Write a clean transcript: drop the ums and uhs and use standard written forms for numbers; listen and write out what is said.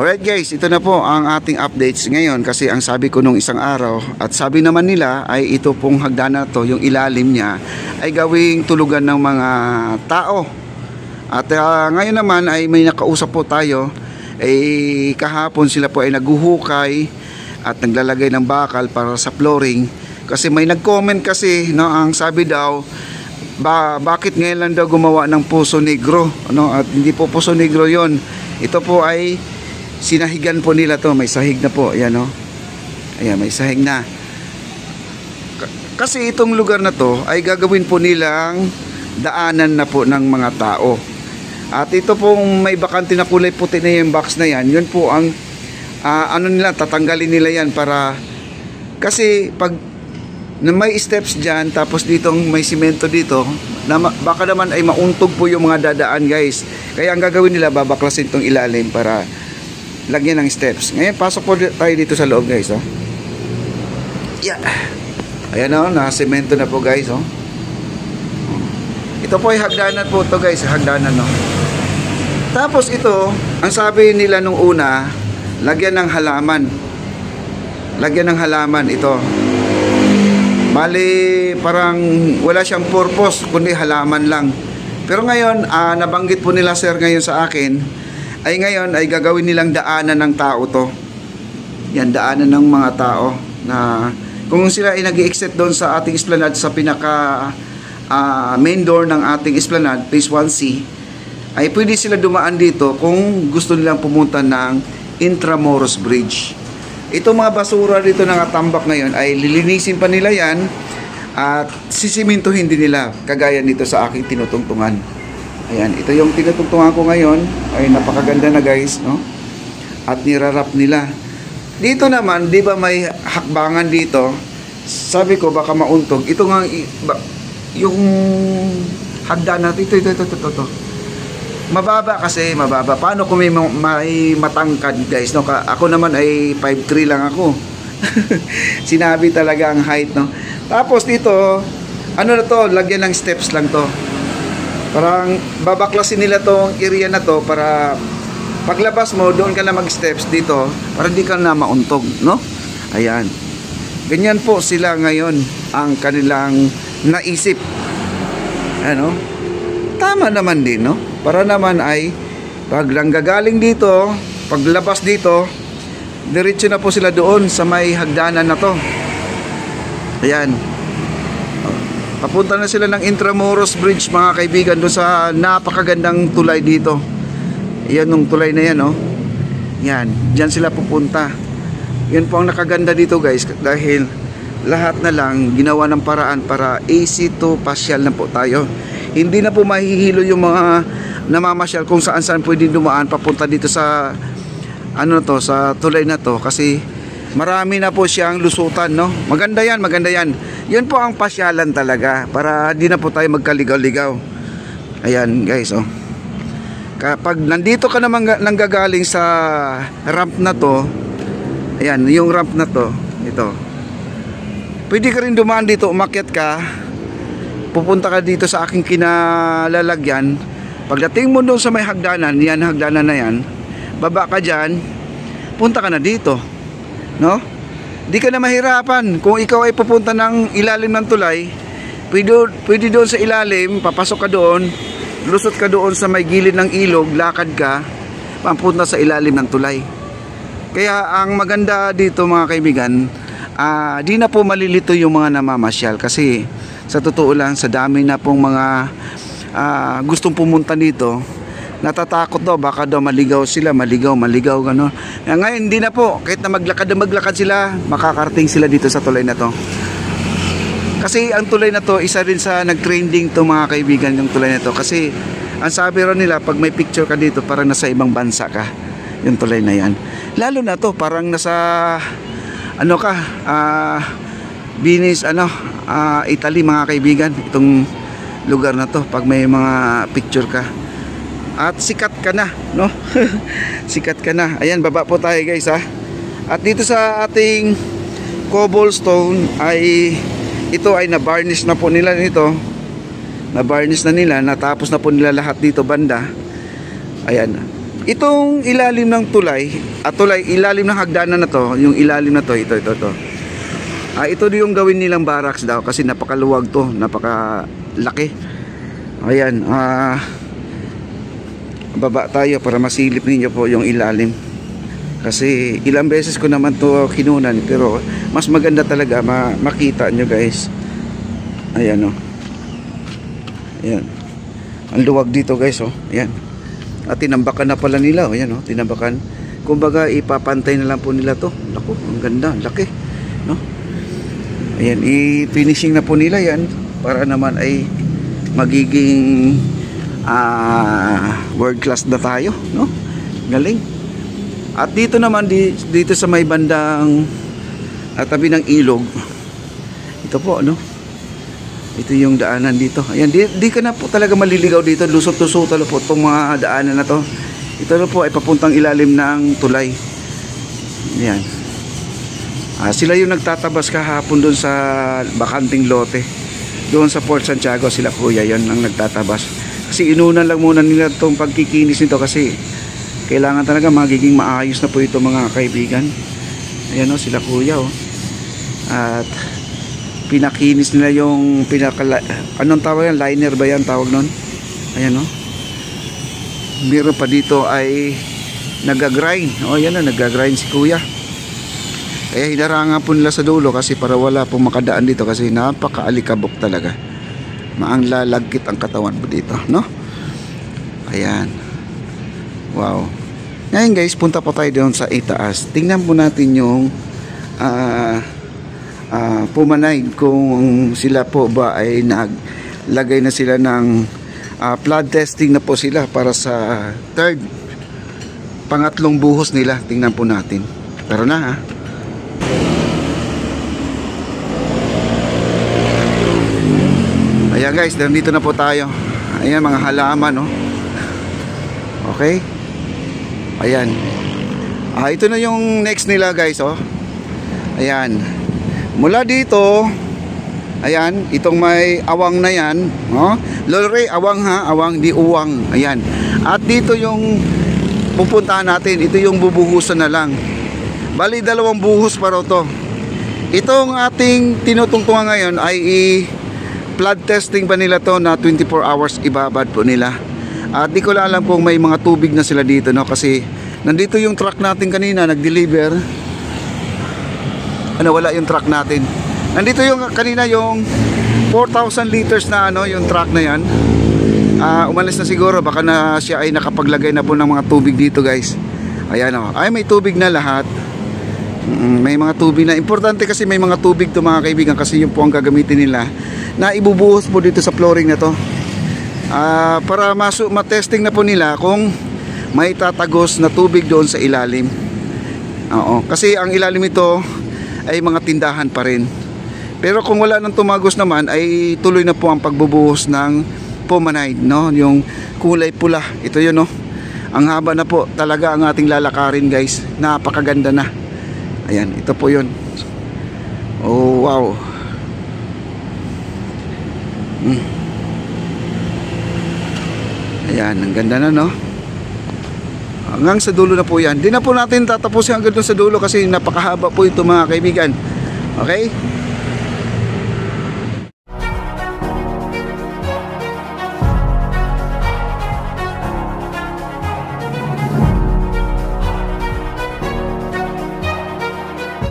Alright guys, ito na po ang ating updates ngayon kasi ang sabi ko nung isang araw at sabi naman nila ay ito pong hagdanan na to, yung ilalim niya ay gawing tulugan ng mga tao. At ngayon naman ay may nakausap po tayo, kahapon sila po ay naguhukay at naglalagay ng bakal para sa flooring kasi may nag-comment kasi, no, ang sabi daw bakit ngayon lang daw gumawa ng Puso Negro, no? At hindi po Puso Negro yon, ito po ay sinahigan po nila to, may sahig na po, ayan, no? Ayan, may sahig na. Kasi itong lugar na to ay gagawin po nilang daanan na po ng mga tao. At ito pong may bakante na kulay puti na yung box na yan, yun po ang ano nila, tatanggalin nila yan para, kasi pag na may steps dyan, tapos ditong may simento dito, na baka naman ay mauntog po yung mga dadaan guys. Kaya ang gagawin nila, babaklasin itong ilalim para lagyan ng steps. Ngayon, pasok po tayo dito sa loob guys, oh. Yeah. Ayan, oh, nakasemento na po guys, oh. Ito po ay hagdanan po to guys, hagdanan, no. Tapos ito, ang sabi nila nung una, lagyan ng halaman. Lagyan ng halaman ito. Bali, parang wala siyang purpose, kundi halaman lang. Pero ngayon, nabanggit po nila sir ngayon sa akin, ay ngayon ay gagawin nilang daanan ng tao to. Yan, daanan ng mga tao. Na kung sila ay nag-i-exit doon sa ating esplanade, sa pinaka main door ng ating esplanade, phase 1C, ay pwede sila dumaan dito kung gusto nilang pumunta ng Intramuros Bridge. Ito mga basura dito na tambak ngayon ay lilinisin pa nila yan at sisimintuhin din nila kagaya nito sa aking tinutungtungan. Ayan, ito yung tinutungtungan ko ngayon, ay napakaganda na guys, no? At nirarap nila. Dito naman, di ba may hakbangan dito? Sabi ko baka mauntog. Ito nga yung hagdan natin, ito. Mababa kasi, mababa. Paano kung may matangkad guys, no? Ako naman ay 5'3" lang ako. Sinabi talaga ang height, no? Tapos dito, ano na to, lagyan ng steps lang to. Parang babaklasin nila tong area na to para paglabas mo, doon ka na mag-steps dito para hindi ka na mauntog, no? Ayan. Ganyan po sila ngayon ang kanilang naisip. Ano? Tama naman din, no? Para naman ay pag langgagaling dito, paglabas dito, diretso na po sila doon sa may hagdanan na to. Ayan. Papunta na sila ng Intramuros Bridge mga kaibigan, doon sa napakagandang tulay dito. Ayan yung tulay na yan, no? Yan, dyan sila pupunta. Yan po ang nakaganda dito guys, dahil lahat na lang ginawa ng paraan para easy to pasyal na po tayo. Hindi na po mahihilo yung mga namamasyal kung saan pwedeng dumaan papunta dito sa ano to, sa tulay na to, kasi marami na po siyang lusutan, no? Maganda yan, maganda yan. Yun po ang pasyalan talaga para di na po tayo magkaligaw-ligaw. Ayan guys, oh. Kapag nandito ka naman nanggagaling sa ramp na to, ayan, yung ramp na to, ito. Pwede ka rin dumaan dito, umakyat ka, pupunta ka dito sa aking kinalalagyan. Pagdating mo doon sa may hagdanan, yan, hagdanan na yan, baba ka dyan, punta ka na dito, no? Di ka na mahirapan. Kung ikaw ay pupunta ng ilalim ng tulay, pwede doon sa ilalim, papasok ka doon, lusot ka doon sa may gilid ng ilog, lakad ka, papunta sa ilalim ng tulay. Kaya ang maganda dito mga kaibigan, di na po malilito yung mga namamasyal kasi sa totoo lang, sa dami na pong mga gustong pumunta dito, natatakot daw, baka daw maligaw sila, maligaw gano'n. Ngayon hindi na po, kahit na maglakad sila, makakarating sila dito sa tulay na to. Kasi ang tulay na to, isa rin sa nag-trending to mga kaibigan, yung tulay na to. Kasi ang sabi rin nila, pag may picture ka dito, parang nasa ibang bansa ka, yung tulay na yan. Lalo na to, parang nasa ano ka, Venice, Italy mga kaibigan, itong lugar na to, pag may mga picture ka. At sikat ka na, no? Sikat ka na. Ayan, baba po tayo guys, ha. At dito sa ating cobblestone ay ito ay na-varnish na po nila nito. Na-varnish na nila, natapos na po nila lahat dito banda. Ayan. Itong ilalim ng tulay, ilalim ng hagdanan na to, yung ilalim na to, ito. Ito yung gawin nilang barracks daw kasi napakaluwag to, napakalaki. Ayan, baba tayo para masilip ninyo po yung ilalim. Kasi ilang beses ko naman to kinunan, pero mas maganda talaga makita nyo guys. Ayan oh. Ayan. Ang luwag dito guys oh. Ayan. At tinambakan na pala nila oh. Ayan oh, tinambakan. Kumbaga ipapantay na lang po nila to. Naku, ang ganda, laki, no? Ayan, i-finishing na po nila yan para naman ay magiging world class na tayo, no? Galing. At dito naman dito sa may bandang tabi ng ilog. Ito po, no? Ito yung daanan dito. Ayan, di ka na po talaga maliligaw dito. Lusot-lusot po itong mga daanan na to. Ito na po ay papuntang ilalim ng tulay. Ayan. Sila yung nagtatabas kahapon doon sa bakanting lote. Doon sa Port Santiago, sila kuya yon ang nagtatabas. Kasi inunan lang muna nila itong pagkikinis nito kasi kailangan talaga magiging maayos na po ito mga kaibigan. Ayan o, sila kuya o. At pinakinis nila yung anong tawag yan? Liner ba yan tawag nun? Ayan o. Meron pa dito ay nagagrind. O yan o, nagagrind si kuya. Kaya hinarangan po nila sa dulo kasi para wala pong makadaan dito kasi napaka-alikabok talaga. Maang lalagkit ang katawan po dito, no? Ayan. Wow. Ngayon guys, punta pa tayo doon sa itaas. Tingnan po natin yung Pumanay kung sila po ba ay naglagay na sila ng flood testing na po sila para sa pangatlong buhos nila. Tingnan po natin. Tara na ha. Ayan guys, nandito na po tayo. Ayan mga halaman, no? Okay. Ayan. Ito na yung next nila guys, oh. Ayan. Mula dito, ayan, itong may awang na yan, oh. Lolre, awang ha, awang, di uwang. Ayan. At dito yung pupuntahan natin, ito yung bubuhusan na lang. Bali, 2 buhos pa raw to. Itong ating tinutungtungan ngayon ay flood testing pa nila to na 24 hours ibabad po nila. At di ko lang alam kung may mga tubig na sila dito, no? Kasi nandito yung truck natin kanina nag-deliver. Wala yung truck natin. Nandito yung kanina yung 4,000 liters na yung truck na yan. Umalis na siguro, baka na siya ay nakapaglagay na po ng mga tubig dito guys. Ayan o, ay may tubig na lahat. May mga tubig na, importante kasi may mga tubig to mga kaibigan kasi yun po ang gagamitin nila na ibubuhos po dito sa flooring na to. Para matesting na po nila kung may tatagos na tubig doon sa ilalim. Oo, kasi ang ilalim ito ay mga tindahan pa rin. Pero kung wala nang tumagos naman ay tuloy na po ang pagbubuhos ng Pumanay, no? Yung kulay pula, ito yun, no? Ang haba na po talaga ang ating lalakarin guys. Napakaganda na. Ayan, ito po yun. Oh wow. Ayan, ang ganda na, no? Hanggang sa dulo na po yan. Di na po natin tatapusin hanggang doon sa dulo kasi napakahaba po ito mga kaibigan. Okay?